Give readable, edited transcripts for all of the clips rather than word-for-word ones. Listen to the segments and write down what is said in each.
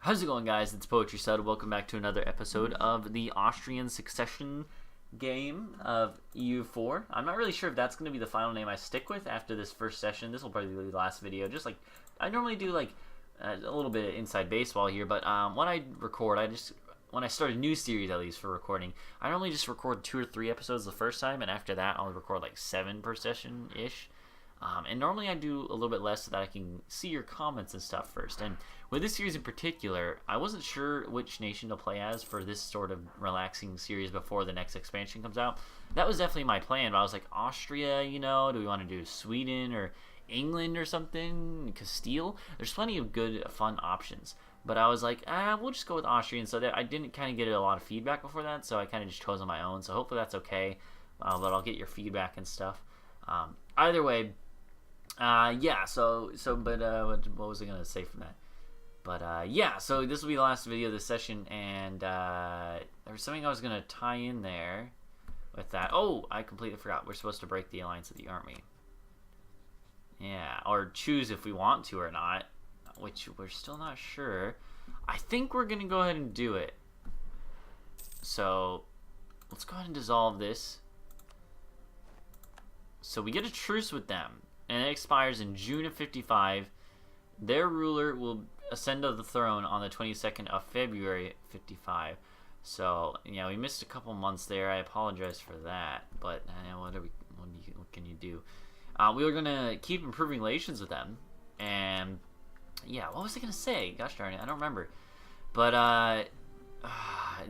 How's it going, guys? It's Poetry Stud. Welcome back to another episode of the Austrian succession game of EU4. I'm not really sure if that's going to be the final name I stick with after this first session. This will probably be the last video. Just like I normally do, like a little bit of inside baseball here. But when I record, when I start a new series, at least for recording, I normally just record 2 or 3 episodes the first time, and after that, I'll record like 7 per session ish. And normally I do a little bit less so that I can see your comments and stuff first. And with this series in particular, I wasn't sure which nation to play as for this sort of relaxing series before the next expansion comes out. That was definitely my plan, but I was like, Austria, you know, do we want to do Sweden or England or something? Castile? There's plenty of good, fun options. But I was like, we'll just go with Austrian. So that I didn't kind of get a lot of feedback before that, so I kind of just chose on my own. So hopefully that's okay, but I'll get your feedback and stuff. Either way, yeah, what was I going to say from that? But, yeah, so this will be the last video of this session, and, there was something I was going to tie in there with that. Oh, I completely forgot. We're supposed to break the alliance of the army. Yeah, or choose if we want to or not, which we're still not sure. I think we're going to go ahead and do it. So, let's go ahead and dissolve this. So we get a truce with them. And it expires in June of 55. Their ruler will ascend to the throne on the 22nd of February 55. So, yeah, we missed a couple months there. I apologize for that. But, what can you do? We were going to keep improving relations with them. And, yeah, what was I going to say? Gosh darn it, I don't remember. But,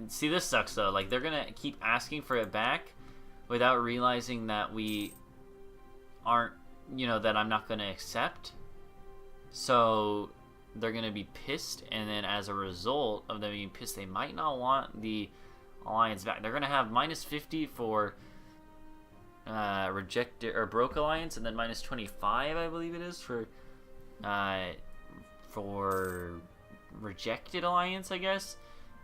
see, this sucks, though. Like, they're going to keep asking for it back without realizing that we aren't, that I'm not going to accept. So they're going to be pissed, and then as a result of them being pissed, they might not want the alliance back. They're going to have minus 50 for rejected or broke alliance, and then minus 25, I believe it is, for rejected alliance, I guess.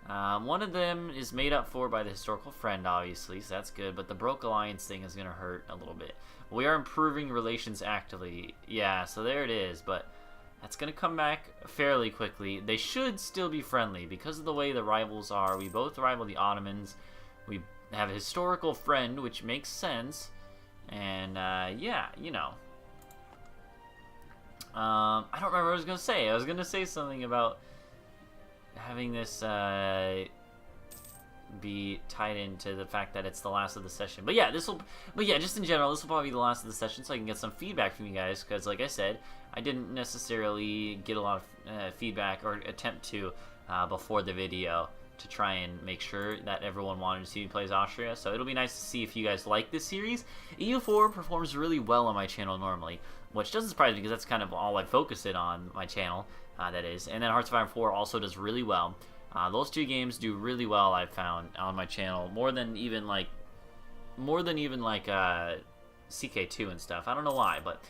One of them is made up for by the historical friend, obviously, so that's good, but the broke alliance thing is going to hurt a little bit. We are improving relations actively. Yeah, so there it is, but that's going to come back fairly quickly. They should still be friendly because of the way the rivals are. We both rival the Ottomans. We have a historical friend, which makes sense. And, yeah, I don't remember what I was going to say. I was going to say something about having this be tied into the fact that it's the last of the session. But yeah, just in general, this will probably be the last of the session, so I can get some feedback from you guys, because like I said, I didn't necessarily get a lot of feedback, or attempt to, before the video, to try and make sure that everyone wanted to see me play as Austria. So it'll be nice to see if you guys like this series. EU4 performs really well on my channel normally, which doesn't surprise me because that's kind of all I focus it on my channel, that is. And then Hearts of Iron 4 also does really well. Those 2 games do really well, I've found, on my channel, more than even like CK2 and stuff. I don't know why, but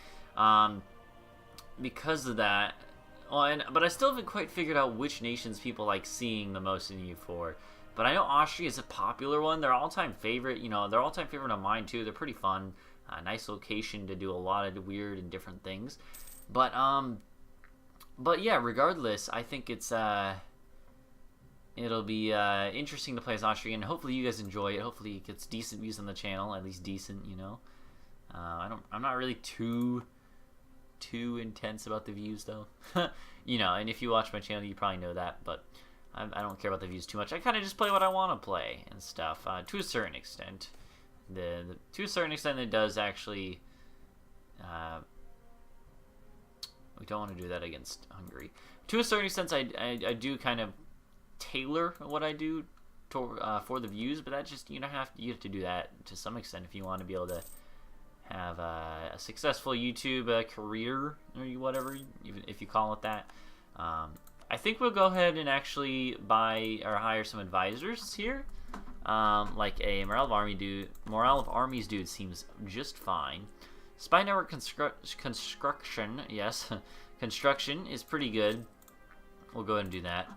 because of that. But I still haven't quite figured out which nations people like seeing the most in EU4. But I know Austria is a popular one. They're all-time favorite. They're all-time favorite of mine too. They're pretty fun. Nice location to do a lot of weird and different things. But yeah, regardless, I think it'll be interesting to play as Austrian. Hopefully you guys enjoy it. Hopefully it gets decent views on the channel, at least decent. I'm not really too intense about the views though. And if you watch my channel, you probably know that. But I don't care about the views too much. I kind of just play what I want to play and stuff. To a certain extent, to a certain extent, it does actually. We don't want to do that against Hungary. To a certain extent, I do kind of tailor what I do for the views, but that just you have to do that to some extent if you want to be able to have a successful YouTube career or whatever, if you call it that. I think we'll go ahead and actually buy or hire some advisors here. Like a Morale of Armies dude seems just fine. Spy network construction, yes, construction is pretty good. We'll go ahead and do that.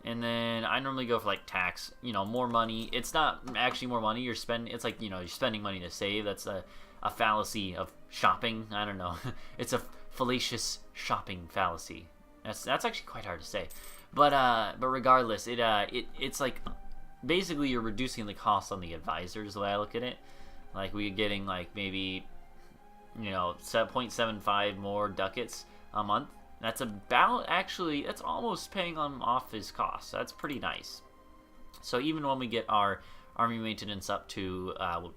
And then I normally go for like tax, more money. It's not actually more money you're spending. It's like, you're spending money to save. That's a fallacy of shopping. I don't know. It's a fallacious shopping fallacy. That's actually quite hard to say. But regardless, it's like basically you're reducing the cost on the advisors the way I look at it. Like we're getting like maybe 0.75 more ducats a month. That's about actually that's almost paying off his costs. That's pretty nice. So even when we get our army maintenance up to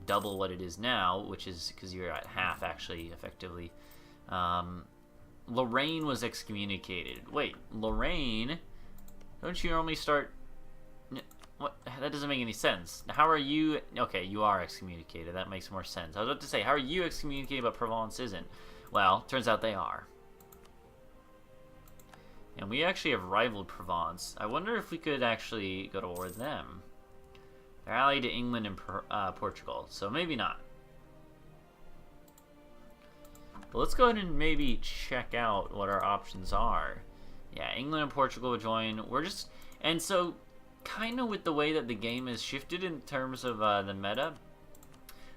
double what it is now, which is because you're at half actually effectively. Lorraine was excommunicated. Wait, Lorraine? Don't you normally start? What? That doesn't make any sense. How are you? Okay, you are excommunicated. That makes more sense. I was about to say, how are you excommunicated but Provence isn't? Well, turns out they are. And we actually have rivaled Provence. I wonder if we could actually go to war with them. They're allied to England and Portugal, so maybe not. But let's go ahead and maybe check out what our options are. Yeah, England and Portugal will join. And so kind of with the way that the game has shifted in terms of the meta,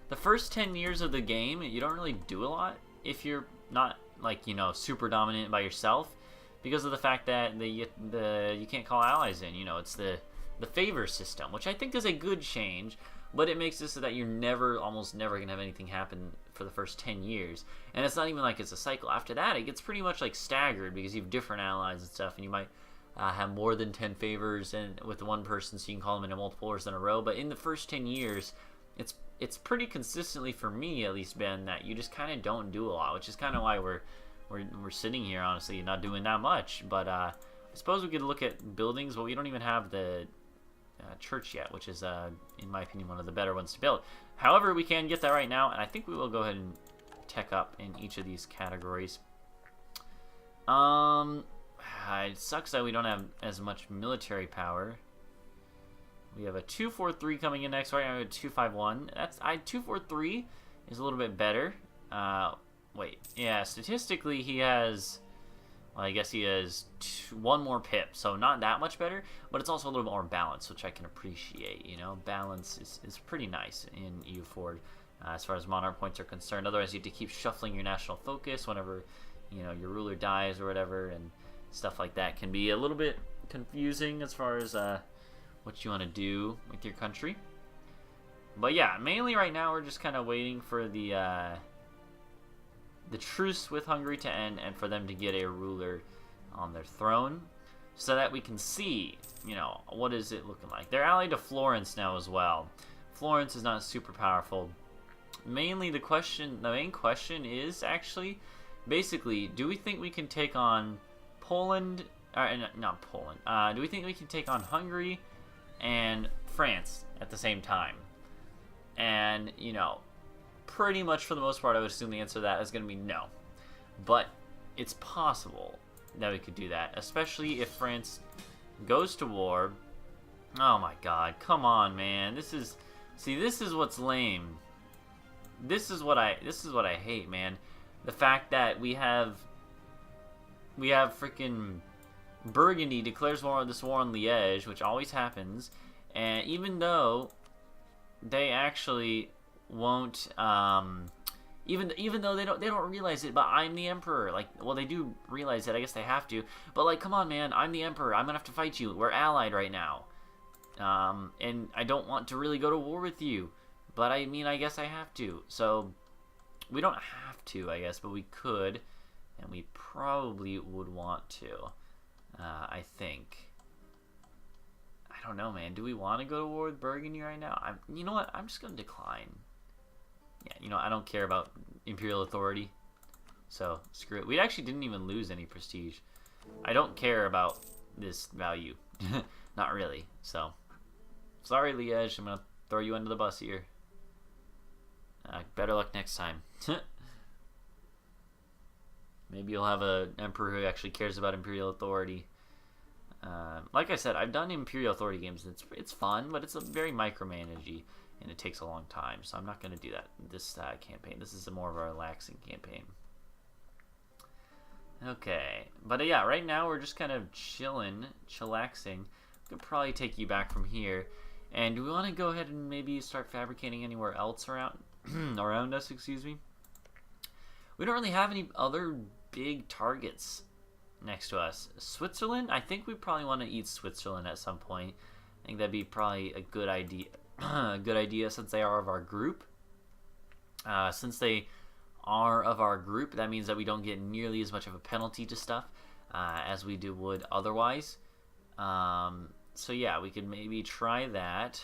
the first 10 years of the game, you don't really do a lot if you're not like, super dominant by yourself, because of the fact that you can't call allies in. It's the favor system, which I think is a good change, but it makes it so that you're almost never going to have anything happen for the first 10 years. And it's not even like it's a cycle. After that, it gets pretty much like staggered because you have different allies and stuff, and you might have more than 10 favors and with one person, so you can call them into multiple wars in a row. But in the first 10 years, it's pretty consistently, for me at least, been that you just kind of don't do a lot, which is kind of why we're sitting here, honestly, not doing that much. But I suppose we could look at buildings, but we don't even have the church yet, which is, in my opinion, one of the better ones to build. However, we can get that right now, and I think we will go ahead and tech up in each of these categories. It sucks that we don't have as much military power. We have a 243 coming in next. Right now we have a 251. 243 is a little bit better. Wait, yeah, statistically he has, well, I guess he has one more pip, so not that much better, but it's also a little bit more balanced, which I can appreciate. Balance is pretty nice in EU4 as far as monarch points are concerned. Otherwise, you have to keep shuffling your national focus whenever your ruler dies or whatever, and stuff like that can be a little bit confusing as far as what you want to do with your country. But yeah, mainly right now we're just kind of waiting for the truce with Hungary to end and for them to get a ruler on their throne, so that we can see, what is it looking like. They're allied to Florence now as well. Florence is not super powerful. Mainly the main question is actually, basically, do we think we can take on Poland, not Poland, do we think we can take on Hungary and France at the same time? And, pretty much for the most part, I would assume the answer to that is going to be no. But it's possible that we could do that, especially if France goes to war. Oh my god, come on, man. This is what's lame. This is what I hate, man. The fact that we have freaking Burgundy declares war on Liège, which always happens, and even though they actually won't, even though they don't realize it, but I'm the emperor. Like, well, they do realize it. I guess they have to. But like, come on, man, I'm the emperor. I'm gonna have to fight you. We're allied right now, and I don't want to really go to war with you, but I mean, I guess I have to. So we don't have to, I guess, but we could, and we probably would want to. I think. I don't know, man. Do we want to go to war with Burgundy right now? You know what? I'm just gonna decline. Yeah, I don't care about imperial authority, so screw it. We actually didn't even lose any prestige. I don't care about this value. Not really, so. Sorry, Liège, I'm gonna throw you under the bus here. Better luck next time. Maybe you'll have an emperor who actually cares about imperial authority. Like I said, I've done imperial authority games. It's fun, but it's a very micromanagey, and it takes a long time. So I'm not going to do that this campaign. This is more of a relaxing campaign. Okay, but yeah, right now we're just kind of chillaxing. We could probably take you back from here. And do we want to go ahead and maybe start fabricating anywhere else around around us? Excuse me. We don't really have any other big targets next to us. Switzerland? I think we probably want to eat Switzerland at some point. I think that'd be probably a good idea. A good idea since they are of our group. Since they are of our group, that means that we don't get nearly as much of a penalty to stuff as we would otherwise. So yeah, we could maybe try that.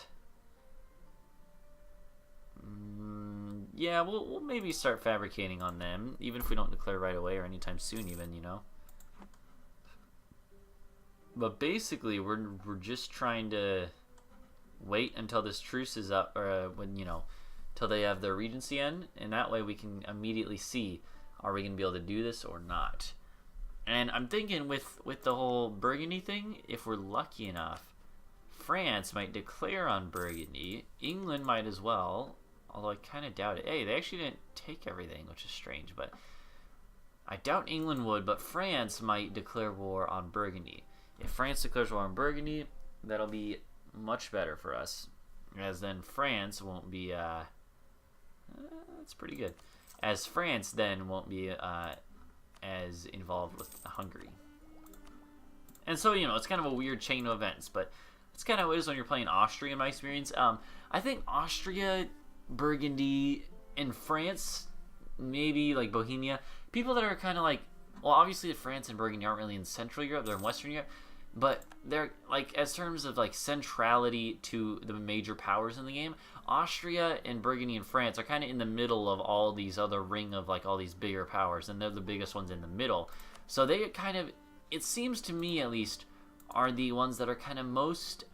Yeah, we'll maybe start fabricating on them, even if we don't declare right away or anytime soon, even, you know. But basically, we're just trying to wait until this truce is up, or when, you know, till they have their regency end, and that way we can immediately see, are we gonna be able to do this or not? And I'm thinking with the whole Burgundy thing, if we're lucky enough, France might declare on Burgundy. England might as well, although I kind of doubt it. Hey, they actually didn't take everything, which is strange, but I doubt England would, but France might declare war on Burgundy. If France declares war on Burgundy, that'll be much better for us, as then France won't be, that's pretty good, as France then won't be as involved with Hungary. And so, you know, it's kind of a weird chain of events, but it's kind of how it is when you're playing Austria, in my experience. I think Austria, Burgundy, and France, maybe like Bohemia, people that are kind of like, well, obviously France and Burgundy aren't really in Central Europe, they're in Western Europe, but they're like, as terms of like centrality to the major powers in the game, Austria and Burgundy and France are kind of in the middle of all these other ring of like all these bigger powers, and they're the biggest ones in the middle. So they kind of, it seems to me at least, are the ones that are kind of most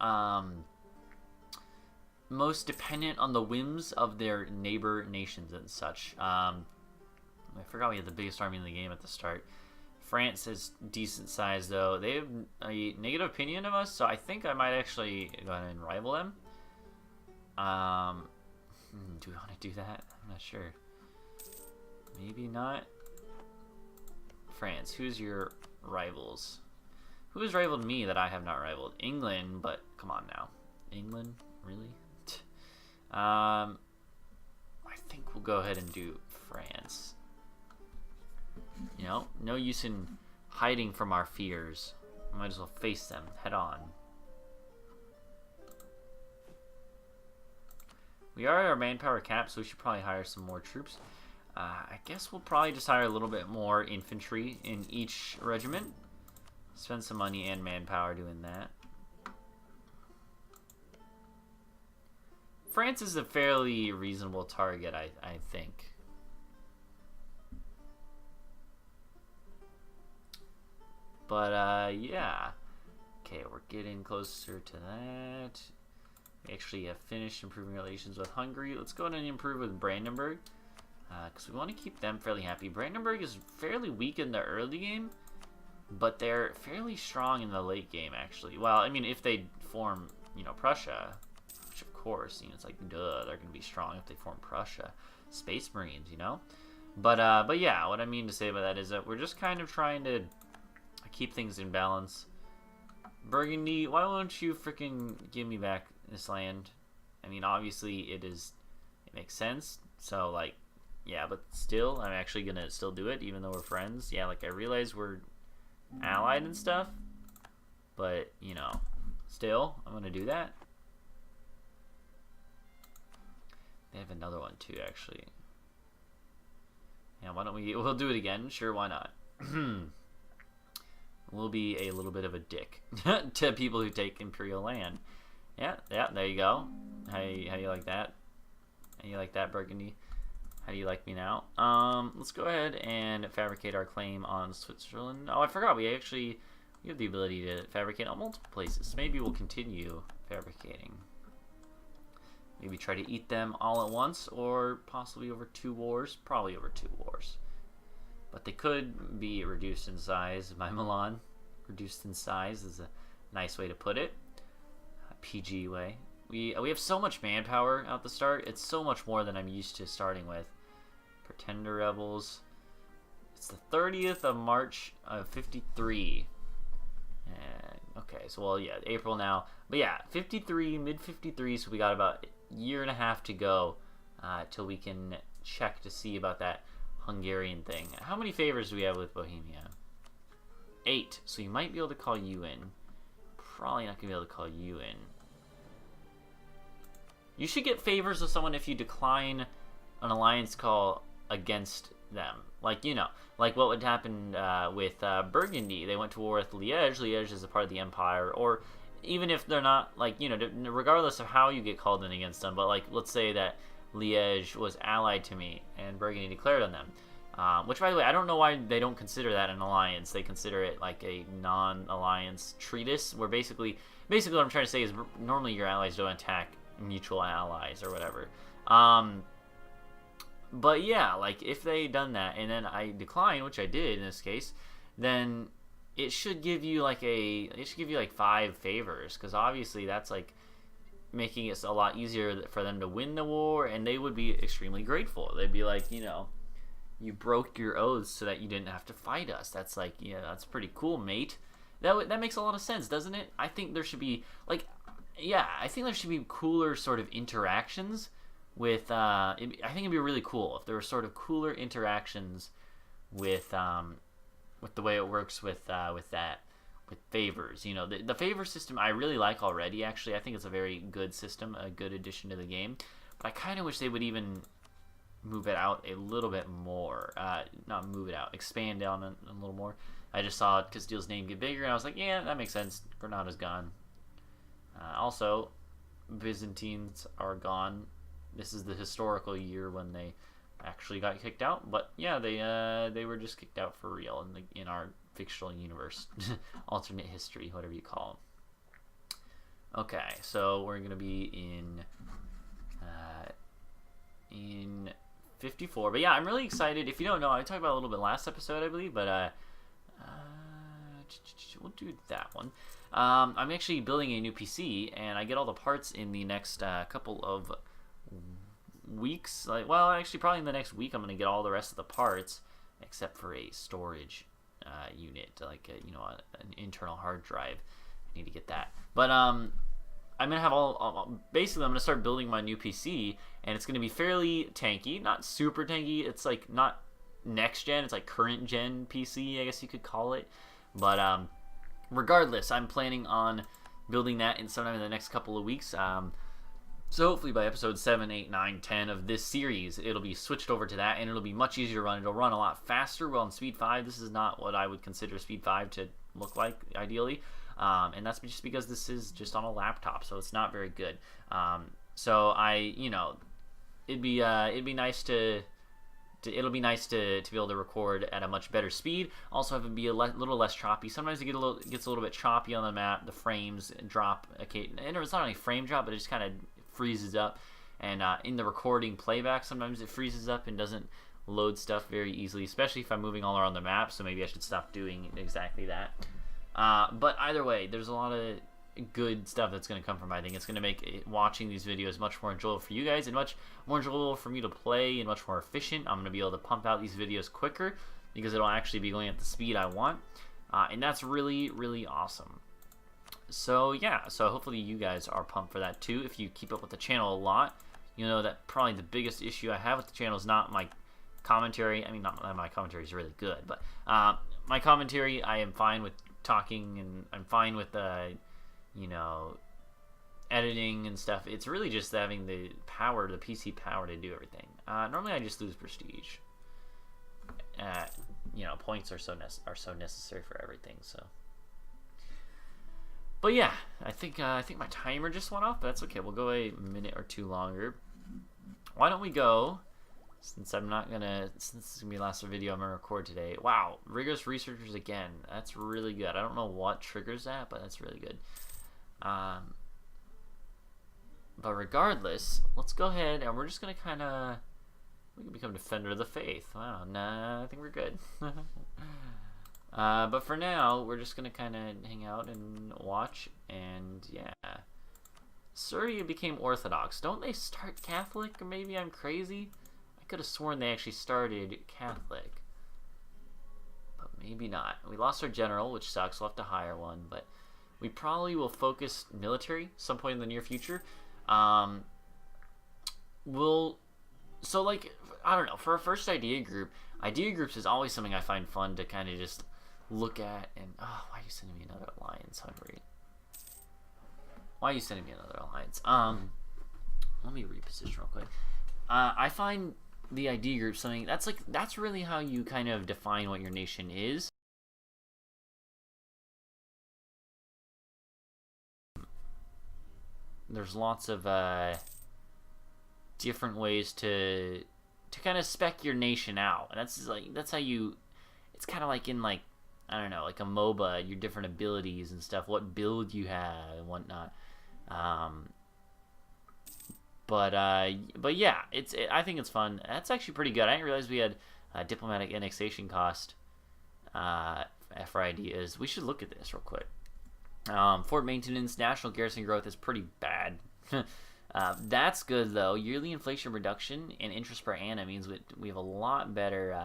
most dependent on the whims of their neighbor nations and such. I forgot we had the biggest army in the game at the start. France is decent size, though. They have a negative opinion of us, so I think I might actually go ahead and rival them. Do we want to do that? I'm not sure. Maybe not. France, who's your rivals? Who has rivaled me that I have not rivaled? England, but come on now. England? Really? I think we'll go ahead and do France. You know, no use in hiding from our fears. We might as well face them head on. We are at our manpower cap, so we should probably hire some more troops. I guess we'll probably just hire a little bit more infantry in each regiment. Spend some money and manpower doing that. France is a fairly reasonable target, I think. But, yeah. Okay, we're getting closer to that. We actually have finished improving relations with Hungary. Let's go ahead and improve with Brandenburg, because we want to keep them fairly happy. Brandenburg is fairly weak in the early game, but they're fairly strong in the late game, actually. Well, I mean, if they form, you know, Prussia, which of course, you know, it's like, duh, they're going to be strong if they form Prussia. Space Marines, you know? But yeah, what I mean to say by that is that we're just kind of trying to keep things in balance. Burgundy, why won't you freaking give me back this land? I mean, obviously it makes sense. So like, yeah, but still, I'm actually gonna still do it even though we're friends. Yeah, like I realize we're allied and stuff, but you know, still, I'm gonna do that. They have another one too, actually. Yeah, why don't we'll do it again. Sure, why not? We'll be a little bit of a dick to people who take Imperial land. Yeah, there you go. How you like that? How you like that, Burgundy? How do you like me now? Let's go ahead and fabricate our claim on Switzerland. Oh, I forgot. We have the ability to fabricate on multiple places. Maybe we'll continue fabricating. Maybe try to eat them all at once, or possibly over 2 wars. Probably over 2 wars. But they could be reduced in size by Milan. Reduced in size is a nice way to put it. A PG way. We have so much manpower at the start. It's so much more than I'm used to starting with. Pretender rebels. It's the 30th of March of 53. Okay, so well, yeah, April now. But yeah, 53, mid-53, so we got about a year and a half to go till we can check to see about that Hungarian thing. How many favors do we have with Bohemia? 8. So you might be able to call you in. Probably not going to be able to call you in. You should get favors with someone if you decline an alliance call against them. Like, you know, like what would happen with Burgundy. They went to war with Liège. Liège is a part of the empire. Or even if they're not, like, you know, regardless of how you get called in against them. But, like, let's say that Liège was allied to me and Burgundy declared on them. Which, by the way, I don't know why they don't consider that an alliance. They consider it like a non-alliance treatise, where basically what I'm trying to say is normally your allies don't attack mutual allies or whatever. But yeah, like if they done that and then I decline, which I did in this case, then it should give you like 5 favors, because obviously that's like making it a lot easier for them to win the war, and they would be extremely grateful. They'd be like, you know, you broke your oaths so that you didn't have to fight us. That's like, yeah, that's pretty cool, mate. That makes a lot of sense, doesn't it? I think there should be like, yeah, I think there should be cooler sort of interactions with. I think it'd be really cool if there were sort of cooler interactions with the way it works with favors. You know, the favor system I really like already. Actually, I think it's a very good system, a good addition to the game. But I kind of wish they would even move it out a little bit more. Not move it out, expand on it a little more. I just saw Castile's name get bigger, and I was like, yeah, that makes sense. Granada's gone. Also, Byzantines are gone. This is the historical year when they actually got kicked out. But yeah, they were just kicked out for real in our fictional universe, alternate history, whatever you call them. Okay, so we're gonna be in 54. But yeah, I'm really excited. If you don't know, I talked about it a little bit last episode, I believe, but we'll do that one. I'm actually building a new PC, and I get all the parts in the next couple of weeks. Like, well, actually, probably in the next week, I'm gonna get all the rest of the parts, except for a storage unit, like an internal hard drive. I need to get that. But I'm gonna have basically, I'm gonna start building my new PC, and it's gonna be fairly tanky, not super tanky. It's like not next gen, it's like current gen PC, I guess you could call it. But regardless, I'm planning on building that sometime in the next couple of weeks. So hopefully by episode 7, 8, 9, 10 of this series, it'll be switched over to that, and it'll be much easier to run. It'll run a lot faster. Well, in Speed 5, this is not what I would consider Speed 5 to look like, ideally. And that's just because this is just on a laptop, so it's not very good. So it'd be nice to it'll be nice to be able to record at a much better speed. Also, have it be a little less choppy. Sometimes it gets a little bit choppy on the map. The frames drop. Okay, and it's not only frame drop, but it just kind of freezes up. And in the recording playback, sometimes it freezes up and doesn't load stuff very easily, especially if I'm moving all around the map. So maybe I should stop doing exactly that. But either way, there's a lot of good stuff that's going to come from it. I think it's going to make watching these videos much more enjoyable for you guys, and much more enjoyable for me to play, and much more efficient. I'm going to be able to pump out these videos quicker because it'll actually be going at the speed I want, and that's really, really awesome. So yeah, so hopefully you guys are pumped for that too. If you keep up with the channel a lot, you know that probably the biggest issue I have with the channel is not my commentary. I mean, not that my commentary is really good, but my commentary, I am fine with talking, and I'm fine with editing and stuff. It's really just having the power, the PC power to do everything. Normally I just lose prestige. Points are so necessary for everything. So, but yeah, I think my timer just went off, but that's okay. We'll go a minute or two longer. Why don't we go? Since this is gonna be the last video I'm gonna record today. Wow, rigorous researchers again. That's really good. I don't know what triggers that, but that's really good. But regardless, let's go ahead and we're just gonna we can become Defender of the Faith. Wow, nah, I think we're good. But for now, we're just gonna kind of hang out and watch, and yeah. Syria became Orthodox. Don't they start Catholic? Or maybe I'm crazy. I could have sworn they actually started Catholic, but maybe not. We lost our general, which sucks. We'll have to hire one, but we probably will focus military some point in the near future. I don't know, for our first idea groups is always something I find fun to kind of just look at. And why are you sending me another alliance, Hungary? Why are you sending me another alliance? Let me reposition real quick. I find the idea group something that's really how you kind of define what your nation is. There's lots of different ways to kind of spec your nation out, and that's how you. It's kind of like in like, I don't know, like a MOBA, your different abilities and stuff, what build you have and whatnot. But yeah, I think it's fun. That's actually pretty good. I didn't realize we had diplomatic annexation cost for ideas. We should look at this real quick. Fort maintenance, national garrison growth is pretty bad. That's good though. Yearly inflation reduction and interest per annum means we have a lot better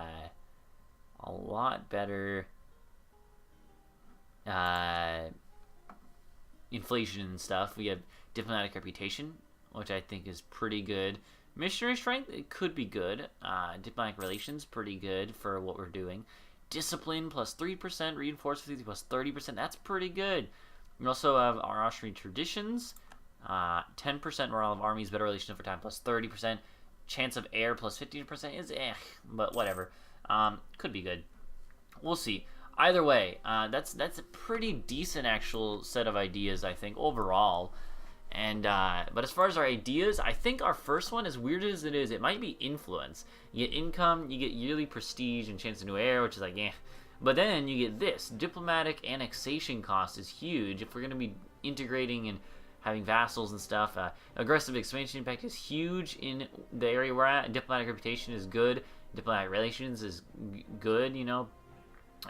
inflation and stuff. We have diplomatic reputation, which I think is pretty good. Missionary strength, it could be good. Diplomatic relations, pretty good for what we're doing. Discipline plus 3%, reinforcement plus 30%. That's pretty good. We also have our Austrian traditions. 10% morale of armies, better relations over time plus 30%. Chance of air plus 15% is but whatever. Could be good. We'll see. Either way, that's a pretty decent actual set of ideas, I think, overall. And but as far as our ideas, I think our first one, as weird as it is, it might be influence. You get income, you get yearly prestige and chance of new air, which is like, But then you get this. Diplomatic annexation cost is huge if we're going to be integrating and having vassals and stuff. Aggressive expansion impact is huge in the area we're at. Diplomatic reputation is good. Diplomatic relations is good,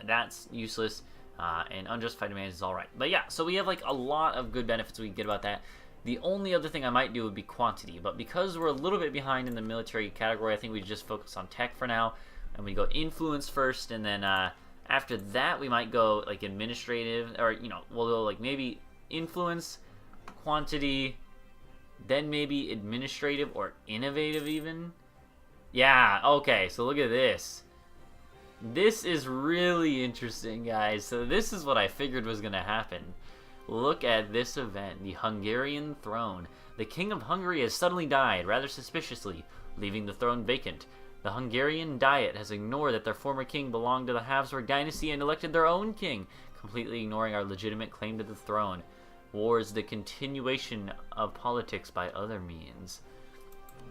That's useless. And unjustified demands is alright. But yeah, so we have like a lot of good benefits we can get about that. The only other thing I might do would be quantity, but because we're a little bit behind in the military category, I think we just focus on tech for now, and we go influence first, and then after that we might go like administrative, or we'll go like maybe influence, quantity, then maybe administrative or innovative even. Yeah, okay, so look at this. This is really interesting, guys. So this is what I figured was going to happen. Look at this event, the Hungarian throne. The king of Hungary has suddenly died, rather suspiciously, leaving the throne vacant. The Hungarian Diet has ignored that their former king belonged to the Habsburg dynasty and elected their own king, completely ignoring our legitimate claim to the throne. War is the continuation of politics by other means.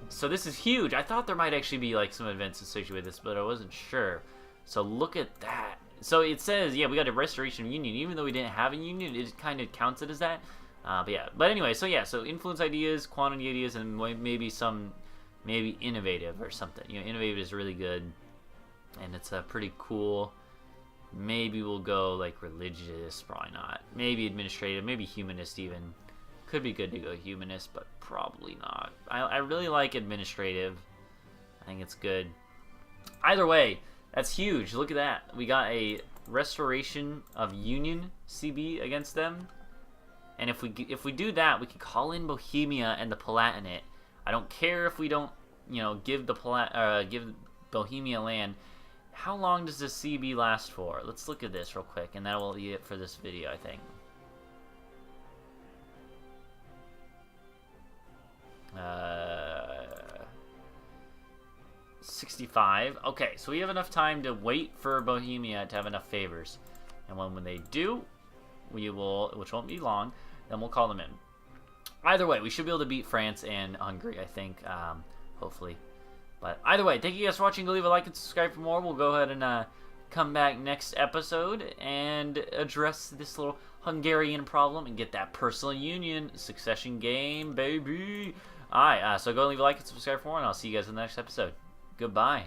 So this is huge. I thought there might actually be like some events associated with this, but I wasn't sure. So look at that. So it says, yeah, we got a restoration of union. Even though we didn't have a union, it kind of counts it as that. But yeah. But anyway, so yeah, so influence ideas, quantity ideas, and maybe innovative or something. Innovative is really good, and it's pretty cool. Maybe we'll go like religious, probably not. Maybe administrative, maybe humanist even. Could be good to go humanist, but probably not. I really like administrative. I think it's good. Either way, that's huge. Look at that. We got a restoration of Union CB against them. And if we do that, we can call in Bohemia and the Palatinate. I don't care if we don't, give Bohemia land. How long does this CB last for? Let's look at this real quick, and that will be it for this video, I think. 65. Okay, so we have enough time to wait for Bohemia to have enough favors. And when they do, we will, which won't be long, then we'll call them in. Either way, we should be able to beat France and Hungary, I think, hopefully. But either way, thank you guys for watching. Go leave a like and subscribe for more. We'll go ahead and come back next episode and address this little Hungarian problem and get that personal union succession game, baby. Alright, so go leave a like and subscribe for more, and I'll see you guys in the next episode. Goodbye.